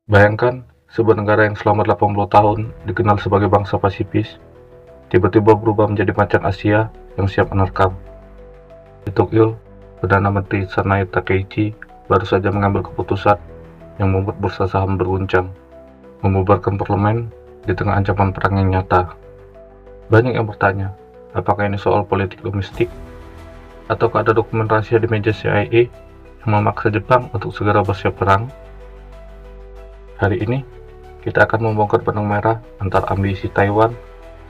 Bayangkan, sebuah negara yang selama 80 tahun dikenal sebagai bangsa pasifis, tiba-tiba berubah menjadi macan Asia yang siap menerkam. Di Tokyo, Perdana Menteri Sanae Takaichi baru saja mengambil keputusan yang membuat bursa saham berguncang, membubarkan parlemen di tengah ancaman perang yang nyata. Banyak yang bertanya, apakah ini soal politik domestik, ataukah ada dokumen rahasia di meja CIA yang memaksa Jepang untuk segera bersiap perang? Hari ini, kita akan membongkar benang merah antara ambisi Taiwan,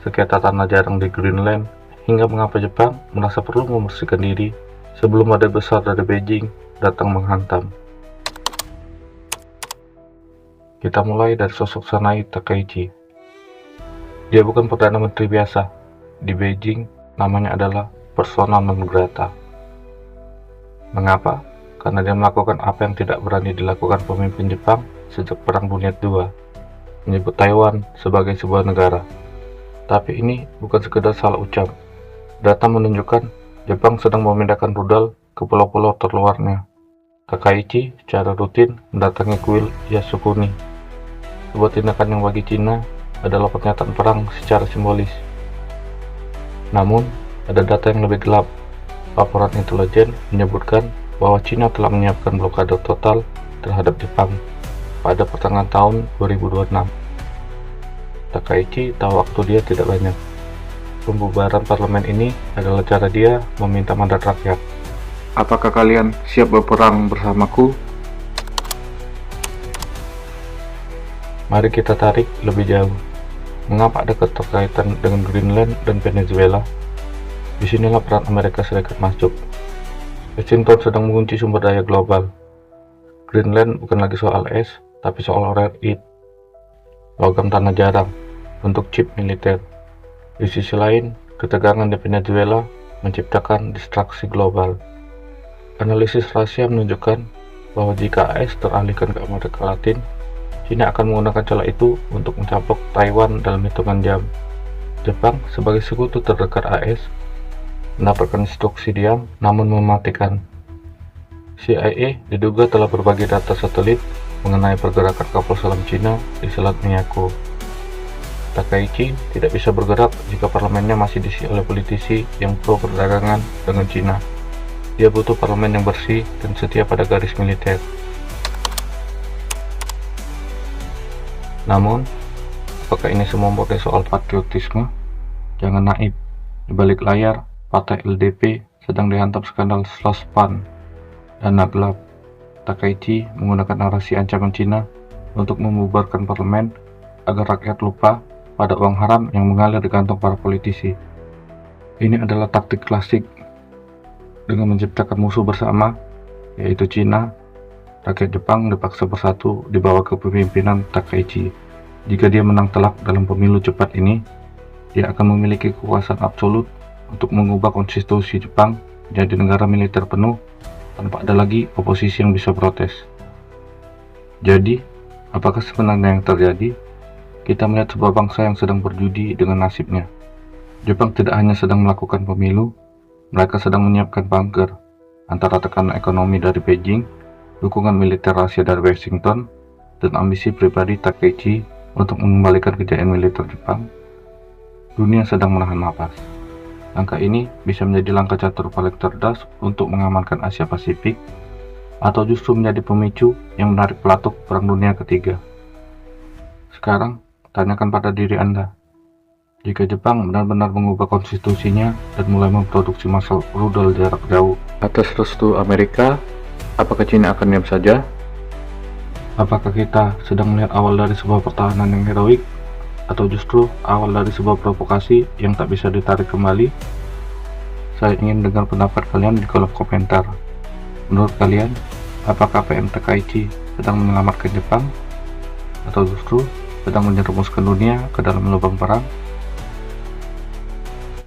sengketa tanah jarang di Greenland, hingga mengapa Jepang merasa perlu membersihkan diri sebelum badai besar dari Beijing datang menghantam. Kita mulai dari sosok Sanae Takaichi. Dia bukan Perdana Menteri biasa. Di Beijing, namanya adalah persona non grata. Mengapa? Karena dia melakukan apa yang tidak berani dilakukan pemimpin Jepang sejak Perang Dunia II, menyebut Taiwan sebagai sebuah negara. Tapi ini bukan sekedar salah ucap. Data menunjukkan Jepang sedang memindahkan rudal ke pulau-pulau terluarnya. Takaichi secara rutin mendatangi kuil Yasukuni, sebuah tindakan yang bagi Cina adalah pernyataan perang secara simbolis. Namun, ada data yang lebih gelap. Laporan intelijen menyebutkan bahwa Cina telah menyiapkan blokade total terhadap Jepang pada pertengahan tahun 2026. Takaichi tahu waktu dia tidak banyak. Pembubaran parlemen ini adalah cara dia meminta mandat rakyat. Apakah kalian siap berperang bersamaku? Mari kita tarik lebih jauh. Mengapa ada keterkaitan dengan Greenland dan Venezuela? Disinilah peran Amerika Serikat masuk. Washington sedang mengunci sumber daya global. Greenland bukan lagi soal es, tapi soal rare earth, logam tanah jarang, untuk chip militer. Di sisi lain, ketegangan di Venezuela menciptakan distraksi global. Analisis rahasia menunjukkan bahwa jika AS teralihkan ke Amerika Latin, China akan menggunakan celah itu untuk mencaplok Taiwan dalam hitungan jam. Jepang sebagai sekutu terdekat AS mendapatkan instruksi diam namun mematikan. CIA diduga telah berbagi data satelit mengenai pergerakan kapal selam Cina di Selat Miyako. Takaichi tidak bisa bergerak jika parlemennya masih diisi oleh politisi yang pro perdagangan dengan Cina. Dia butuh parlemen yang bersih dan setia pada garis militer. Namun, apakah ini semua murni soal patriotisme? Jangan naif. Di balik layar, partai LDP sedang dihantam skandal slush fund dana gelap. Takaichi menggunakan narasi ancaman Cina untuk membubarkan parlemen agar rakyat lupa pada uang haram yang mengalir di kantong para politisi. Ini adalah taktik klasik dengan menciptakan musuh bersama, yaitu Cina. Rakyat Jepang dipaksa bersatu di bawah kepemimpinan Takaichi. Jika dia menang telak dalam pemilu cepat ini, dia akan memiliki kekuasaan absolut untuk mengubah konstitusi Jepang menjadi negara militer penuh tanpa ada lagi oposisi yang bisa protes. Jadi, apakah sebenarnya yang terjadi? Kita melihat sebuah bangsa yang sedang berjudi dengan nasibnya. Jepang tidak hanya sedang melakukan pemilu, mereka sedang menyiapkan bunker antara tekanan ekonomi dari Beijing, dukungan militer rahasia dari Washington, dan ambisi pribadi Takaichi untuk mengembalikan kejayaan militer Jepang. Dunia sedang menahan napas. Langkah ini bisa menjadi langkah catur paling cerdas untuk mengamankan Asia Pasifik, atau justru menjadi pemicu yang menarik pelatuk Perang Dunia Ketiga. Sekarang, tanyakan pada diri Anda, jika Jepang benar-benar mengubah konstitusinya dan mulai memproduksi missile rudal jarak jauh atas restu Amerika, apakah China akan diam saja? Apakah kita sedang melihat awal dari sebuah pertahanan yang heroik, atau justru awal dari sebuah provokasi yang tak bisa ditarik kembali? Saya ingin dengar pendapat kalian di kolom komentar. Menurut kalian, apakah PM Takaichi sedang menyelamatkan Jepang, atau justru sedang menjerumuskan dunia ke dalam lubang perang?